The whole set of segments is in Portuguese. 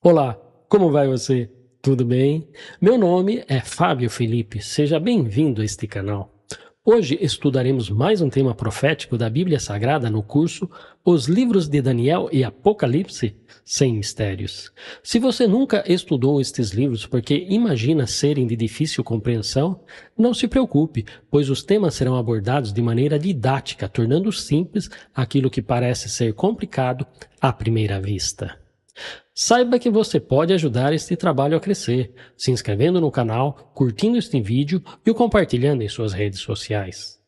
Olá, como vai você? Tudo bem? Meu nome é Fábio Felipe, seja bem-vindo a este canal. Hoje estudaremos mais um tema profético da Bíblia Sagrada no curso Os Livros de Daniel e Apocalipse sem Mistérios. Se você nunca estudou estes livros porque imagina serem de difícil compreensão, não se preocupe, pois os temas serão abordados de maneira didática, tornando simples aquilo que parece ser complicado à primeira vista. Saiba que você pode ajudar este trabalho a crescer, se inscrevendo no canal, curtindo este vídeo e o compartilhando em suas redes sociais.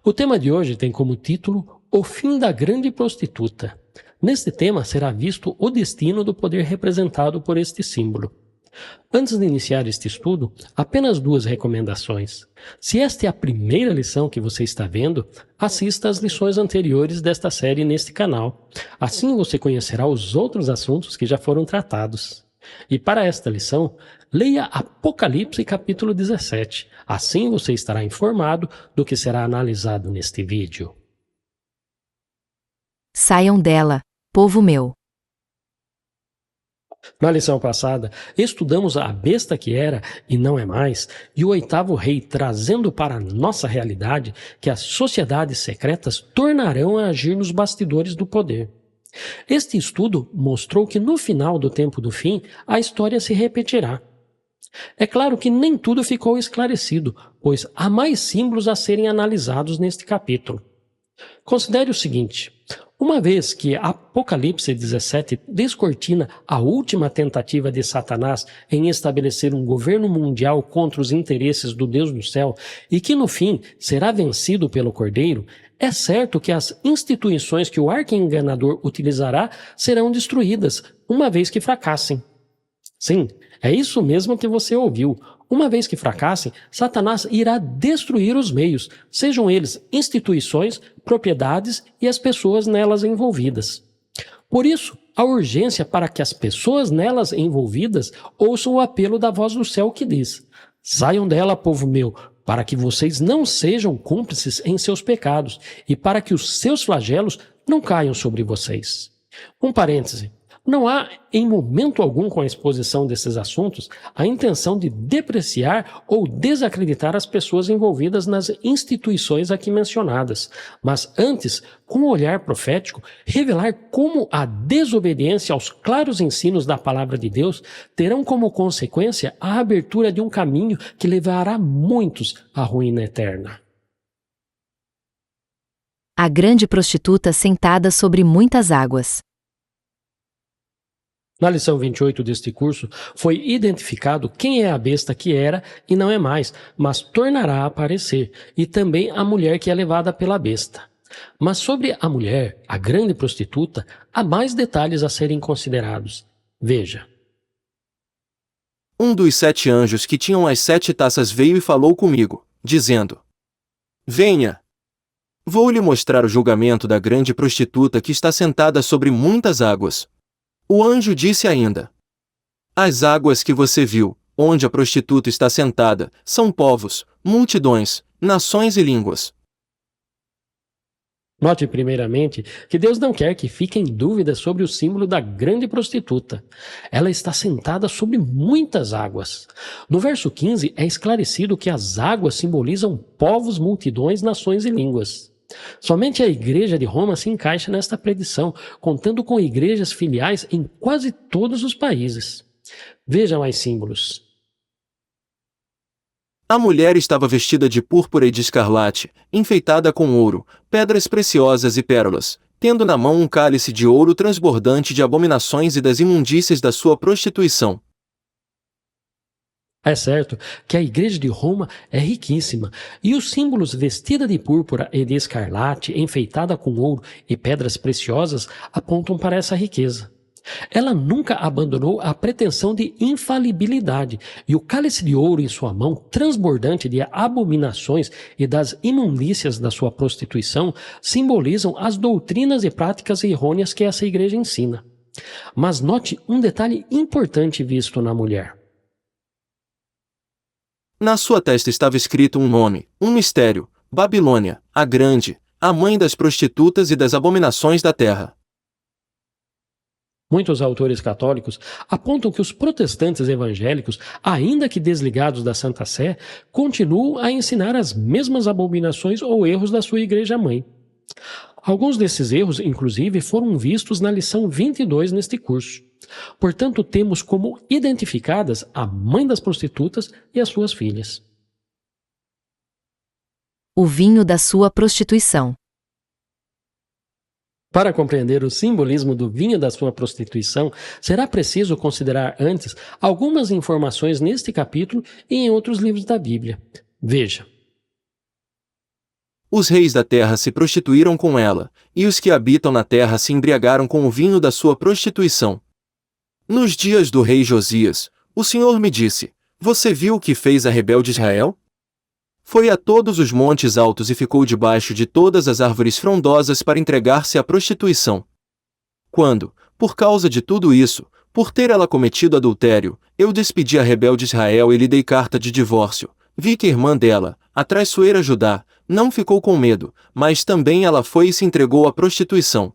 O tema de hoje tem como título O Fim da Grande Prostituta. Neste tema será visto o destino do poder representado por este símbolo. Antes de iniciar este estudo, apenas duas recomendações. Se esta é a primeira lição que você está vendo, assista às lições anteriores desta série neste canal. Assim você conhecerá os outros assuntos que já foram tratados. E para esta lição, leia Apocalipse capítulo 17. Assim você estará informado do que será analisado neste vídeo. Saiam dela, povo meu. Na lição passada, estudamos a besta que era e não é mais, e o oitavo rei, trazendo para a nossa realidade que as sociedades secretas tornarão a agir nos bastidores do poder. Este estudo mostrou que no final do tempo do fim, a história se repetirá. É claro que nem tudo ficou esclarecido, pois há mais símbolos a serem analisados neste capítulo. Considere o seguinte: uma vez que Apocalipse 17 descortina a última tentativa de Satanás em estabelecer um governo mundial contra os interesses do Deus do céu e que no fim será vencido pelo Cordeiro, é certo que as instituições que o arqui-enganador utilizará serão destruídas, uma vez que fracassem. Sim, é isso mesmo que você ouviu. Uma vez que fracassem, Satanás irá destruir os meios, sejam eles instituições, propriedades e as pessoas nelas envolvidas. Por isso, a urgência para que as pessoas nelas envolvidas ouçam o apelo da voz do céu que diz: saiam dela, povo meu, para que vocês não sejam cúmplices em seus pecados e para que os seus flagelos não caiam sobre vocês. Um parêntese. Não há, em momento algum com a exposição desses assuntos, a intenção de depreciar ou desacreditar as pessoas envolvidas nas instituições aqui mencionadas, mas antes, com o olhar profético, revelar como a desobediência aos claros ensinos da palavra de Deus terão como consequência a abertura de um caminho que levará muitos à ruína eterna. A grande prostituta sentada sobre muitas águas. Na lição 28 deste curso, foi identificado quem é a besta que era e não é mais, mas tornará a aparecer, e também a mulher que é levada pela besta. Mas sobre a mulher, a grande prostituta, há mais detalhes a serem considerados. Veja. Um dos 7 anjos que tinham as 7 taças veio e falou comigo, dizendo: venha. Vou lhe mostrar o julgamento da grande prostituta que está sentada sobre muitas águas. O anjo disse ainda: as águas que você viu, onde a prostituta está sentada, são povos, multidões, nações e línguas. Note primeiramente que Deus não quer que fiquem dúvidas sobre o símbolo da grande prostituta. Ela está sentada sobre muitas águas. No verso 15 é esclarecido que as águas simbolizam povos, multidões, nações e línguas. Somente a Igreja de Roma se encaixa nesta predição, contando com igrejas filiais em quase todos os países. Veja mais símbolos. A mulher estava vestida de púrpura e de escarlate, enfeitada com ouro, pedras preciosas e pérolas, tendo na mão um cálice de ouro transbordante de abominações e das imundícias da sua prostituição. É certo que a Igreja de Roma é riquíssima, e os símbolos vestida de púrpura e de escarlate, enfeitada com ouro e pedras preciosas, apontam para essa riqueza. Ela nunca abandonou a pretensão de infalibilidade, e o cálice de ouro em sua mão, transbordante de abominações e das imundícias da sua prostituição, simbolizam as doutrinas e práticas errôneas que essa igreja ensina. Mas note um detalhe importante visto na mulher. Na sua testa estava escrito um nome, um mistério: Babilônia, a Grande, a mãe das prostitutas e das abominações da terra. Muitos autores católicos apontam que os protestantes evangélicos, ainda que desligados da Santa Sé, continuam a ensinar as mesmas abominações ou erros da sua igreja-mãe. Alguns desses erros, inclusive, foram vistos na lição 22 neste curso. Portanto, temos como identificadas a mãe das prostitutas e as suas filhas. O vinho da sua prostituição. Para compreender o simbolismo do vinho da sua prostituição, será preciso considerar antes algumas informações neste capítulo e em outros livros da Bíblia. Veja. Os reis da terra se prostituíram com ela, e os que habitam na terra se embriagaram com o vinho da sua prostituição. Nos dias do rei Josias, o Senhor me disse: Você viu o que fez a rebelde Israel? Foi a todos os montes altos e ficou debaixo de todas as árvores frondosas para entregar-se à prostituição. Quando, por causa de tudo isso, por ter ela cometido adultério, eu despedi a rebelde Israel e lhe dei carta de divórcio, vi que a irmã dela, a traiçoeira Judá, não ficou com medo, mas também ela foi e se entregou à prostituição.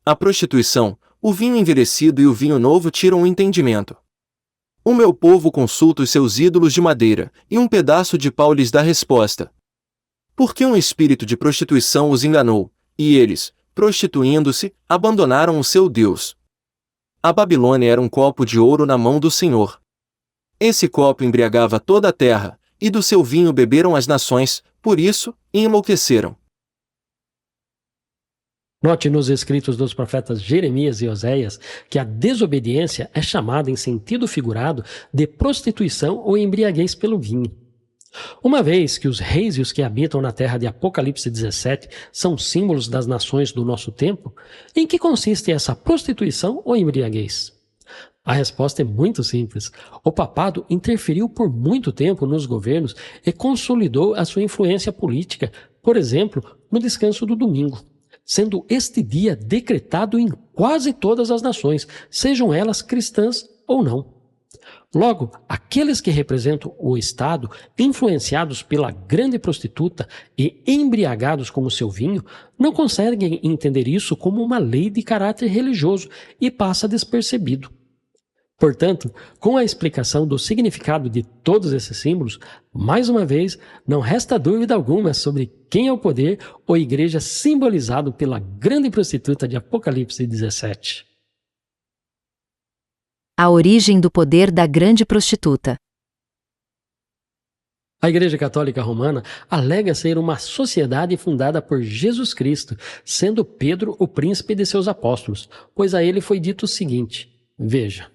A prostituição, o vinho envelhecido e o vinho novo tiram o entendimento. O meu povo consulta os seus ídolos de madeira, e um pedaço de pau lhes dá resposta. Porque um espírito de prostituição os enganou, e eles, prostituindo-se, abandonaram o seu Deus. A Babilônia era um copo de ouro na mão do Senhor. Esse copo embriagava toda a terra, e do seu vinho beberam as nações, por isso, enlouqueceram. Note nos escritos dos profetas Jeremias e Oséias que a desobediência é chamada em sentido figurado de prostituição ou embriaguez pelo vinho. Uma vez que os reis e os que habitam na terra de Apocalipse 17 são símbolos das nações do nosso tempo, em que consiste essa prostituição ou embriaguez? A resposta é muito simples. O papado interferiu por muito tempo nos governos e consolidou a sua influência política, por exemplo, no descanso do domingo, sendo este dia decretado em quase todas as nações, sejam elas cristãs ou não. Logo, aqueles que representam o Estado, influenciados pela grande prostituta e embriagados com o seu vinho, não conseguem entender isso como uma lei de caráter religioso e passa despercebido. Portanto, com a explicação do significado de todos esses símbolos, mais uma vez, não resta dúvida alguma sobre quem é o poder ou igreja simbolizado pela grande prostituta de Apocalipse 17. A origem do poder da grande prostituta. A Igreja Católica Romana alega ser uma sociedade fundada por Jesus Cristo, sendo Pedro o príncipe de seus apóstolos, pois a ele foi dito o seguinte, veja.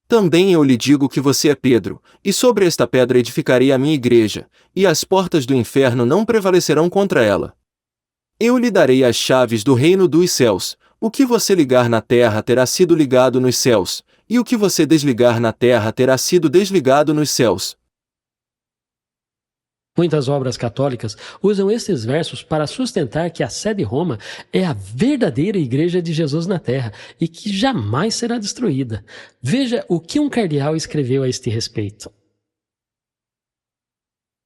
Também eu lhe digo que você é Pedro, e sobre esta pedra edificarei a minha igreja, e as portas do inferno não prevalecerão contra ela. Eu lhe darei as chaves do reino dos céus, o que você ligar na terra terá sido ligado nos céus, e o que você desligar na terra terá sido desligado nos céus. Muitas obras católicas usam estes versos para sustentar que a sé de Roma é a verdadeira Igreja de Jesus na Terra e que jamais será destruída. Veja o que um cardeal escreveu a este respeito.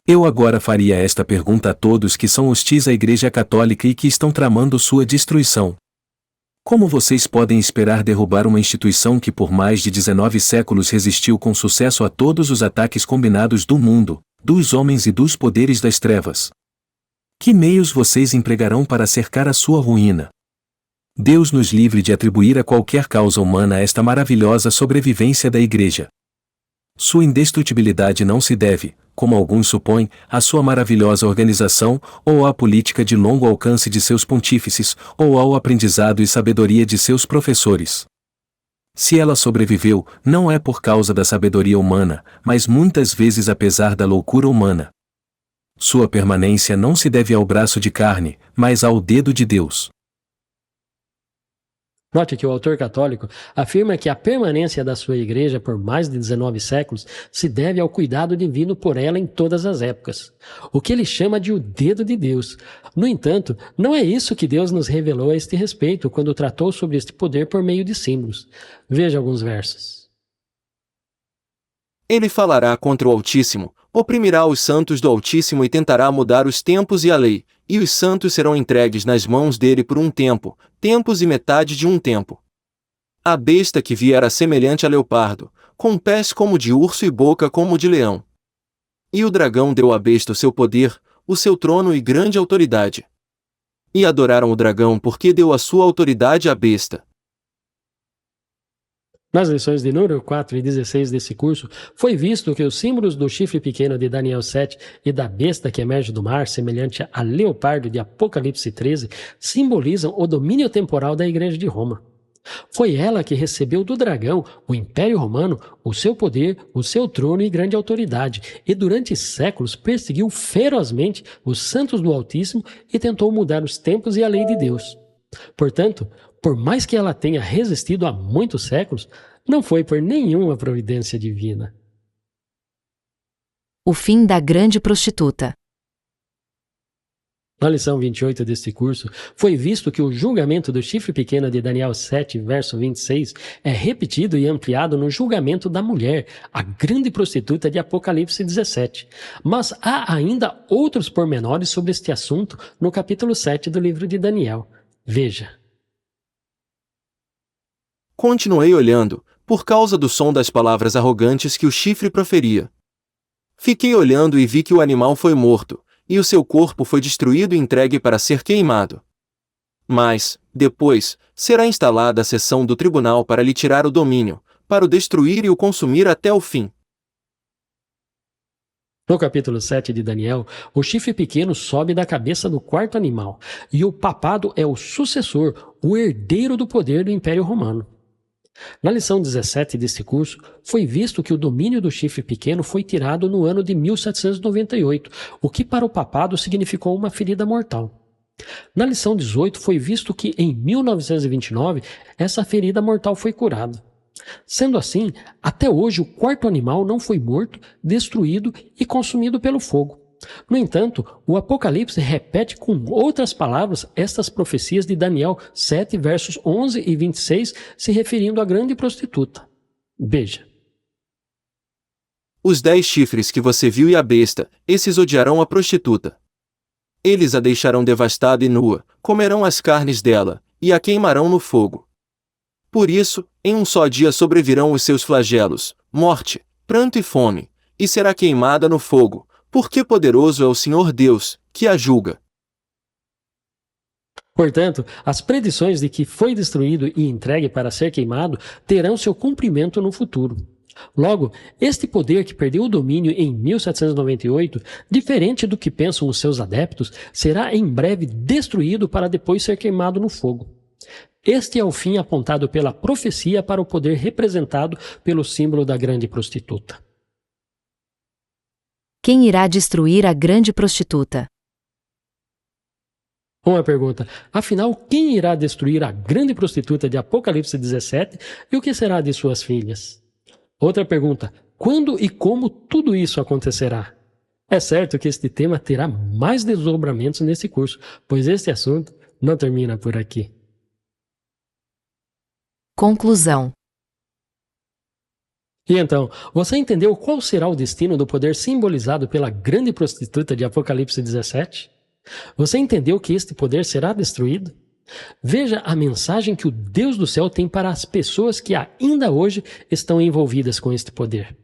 Eu agora faria esta pergunta a todos que são hostis à Igreja Católica e que estão tramando sua destruição. Como vocês podem esperar derrubar uma instituição que por mais de 19 séculos resistiu com sucesso a todos os ataques combinados do mundo, dos homens e dos poderes das trevas? Que meios vocês empregarão para cercar a sua ruína? Deus nos livre de atribuir a qualquer causa humana esta maravilhosa sobrevivência da Igreja. Sua indestrutibilidade não se deve, como alguns supõem, à sua maravilhosa organização, ou à política de longo alcance de seus pontífices, ou ao aprendizado e sabedoria de seus professores. Se ela sobreviveu, não é por causa da sabedoria humana, mas muitas vezes apesar da loucura humana. Sua permanência não se deve ao braço de carne, mas ao dedo de Deus. Note que o autor católico afirma que a permanência da sua igreja por mais de 19 séculos se deve ao cuidado divino por ela em todas as épocas, o que ele chama de o dedo de Deus. No entanto, não é isso que Deus nos revelou a este respeito quando tratou sobre este poder por meio de símbolos. Veja alguns versos. Ele falará contra o Altíssimo, oprimirá os santos do Altíssimo e tentará mudar os tempos e a lei, e os santos serão entregues nas mãos dele por um tempo, tempos e metade de um tempo. A besta que viera semelhante a leopardo, com pés como de urso e boca como de leão. E o dragão deu à besta o seu poder, o seu trono e grande autoridade. E adoraram o dragão porque deu a sua autoridade à besta. Nas lições de número 4 e 16 desse curso, foi visto que os símbolos do chifre pequeno de Daniel 7 e da besta que emerge do mar, semelhante a leopardo de Apocalipse 13, simbolizam o domínio temporal da Igreja de Roma. Foi ela que recebeu do dragão, o Império Romano, o seu poder, o seu trono e grande autoridade, e durante séculos perseguiu ferozmente os santos do Altíssimo e tentou mudar os tempos e a lei de Deus. Portanto, por mais que ela tenha resistido há muitos séculos, não foi por nenhuma providência divina. O fim da grande prostituta. Na lição 28 deste curso, foi visto que o julgamento do chifre pequeno de Daniel 7, verso 26, é repetido e ampliado no julgamento da mulher, a grande prostituta de Apocalipse 17. Mas há ainda outros pormenores sobre este assunto no capítulo 7 do livro de Daniel. Veja. Continuei olhando, por causa do som das palavras arrogantes que o chifre proferia. Fiquei olhando e vi que o animal foi morto, e o seu corpo foi destruído e entregue para ser queimado. Mas, depois, será instalada a seção do tribunal para lhe tirar o domínio, para o destruir e o consumir até o fim. No capítulo 7 de Daniel, o chifre pequeno sobe da cabeça do quarto animal, e o papado é o sucessor, o herdeiro do poder do Império Romano. Na lição 17 deste curso, foi visto que o domínio do chifre pequeno foi tirado no ano de 1798, o que para o papado significou uma ferida mortal. Na lição 18, foi visto que em 1929, essa ferida mortal foi curada. Sendo assim, até hoje o quarto animal não foi morto, destruído e consumido pelo fogo. No entanto, o Apocalipse repete com outras palavras estas profecias de Daniel 7, versos 11 e 26, se referindo à grande prostituta. Veja. Os 10 chifres que você viu e a besta, esses odiarão a prostituta. Eles a deixarão devastada e nua, comerão as carnes dela, e a queimarão no fogo. Por isso, em um só dia sobrevirão os seus flagelos, morte, pranto e fome, e será queimada no fogo, porque poderoso é o Senhor Deus, que a julga. Portanto, as predições de que foi destruído e entregue para ser queimado terão seu cumprimento no futuro. Logo, este poder que perdeu o domínio em 1798, diferente do que pensam os seus adeptos, será em breve destruído para depois ser queimado no fogo. Este é o fim apontado pela profecia para o poder representado pelo símbolo da grande prostituta. Quem irá destruir a grande prostituta? Uma pergunta. Afinal, quem irá destruir a grande prostituta de Apocalipse 17 e o que será de suas filhas? Outra pergunta. Quando e como tudo isso acontecerá? É certo que este tema terá mais desdobramentos nesse curso, pois este assunto não termina por aqui. Conclusão. E então, você entendeu qual será o destino do poder simbolizado pela grande prostituta de Apocalipse 17? Você entendeu que este poder será destruído? Veja a mensagem que o Deus do céu tem para as pessoas que ainda hoje estão envolvidas com este poder.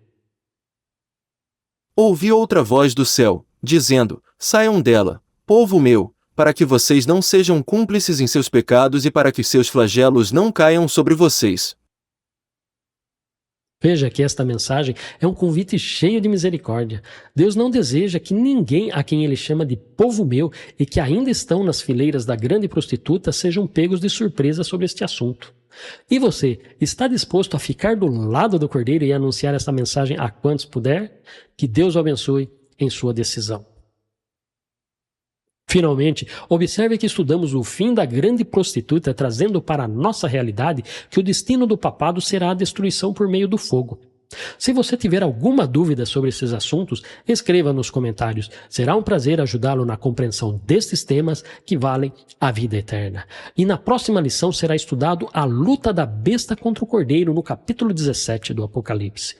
Ouvi outra voz do céu, dizendo: saiam dela, povo meu, para que vocês não sejam cúmplices em seus pecados e para que seus flagelos não caiam sobre vocês. Veja que esta mensagem é um convite cheio de misericórdia. Deus não deseja que ninguém a quem ele chama de povo meu e que ainda estão nas fileiras da grande prostituta sejam pegos de surpresa sobre este assunto. E você, está disposto a ficar do lado do Cordeiro e anunciar esta mensagem a quantos puder? Que Deus o abençoe em sua decisão. Finalmente, observe que estudamos o fim da grande prostituta trazendo para a nossa realidade que o destino do papado será a destruição por meio do fogo. Se você tiver alguma dúvida sobre esses assuntos, escreva nos comentários. Será um prazer ajudá-lo na compreensão destes temas que valem a vida eterna. E na próxima lição será estudado a luta da besta contra o cordeiro no capítulo 17 do Apocalipse.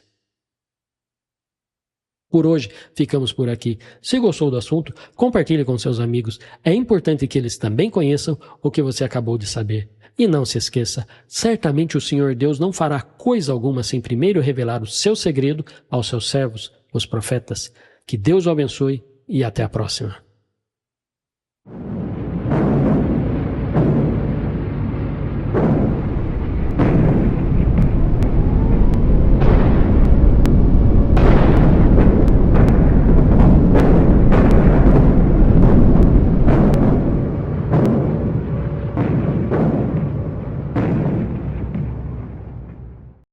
Por hoje, ficamos por aqui. Se gostou do assunto, compartilhe com seus amigos. É importante que eles também conheçam o que você acabou de saber. E não se esqueça, certamente o Senhor Deus não fará coisa alguma sem primeiro revelar o seu segredo aos seus servos, os profetas. Que Deus o abençoe e até a próxima.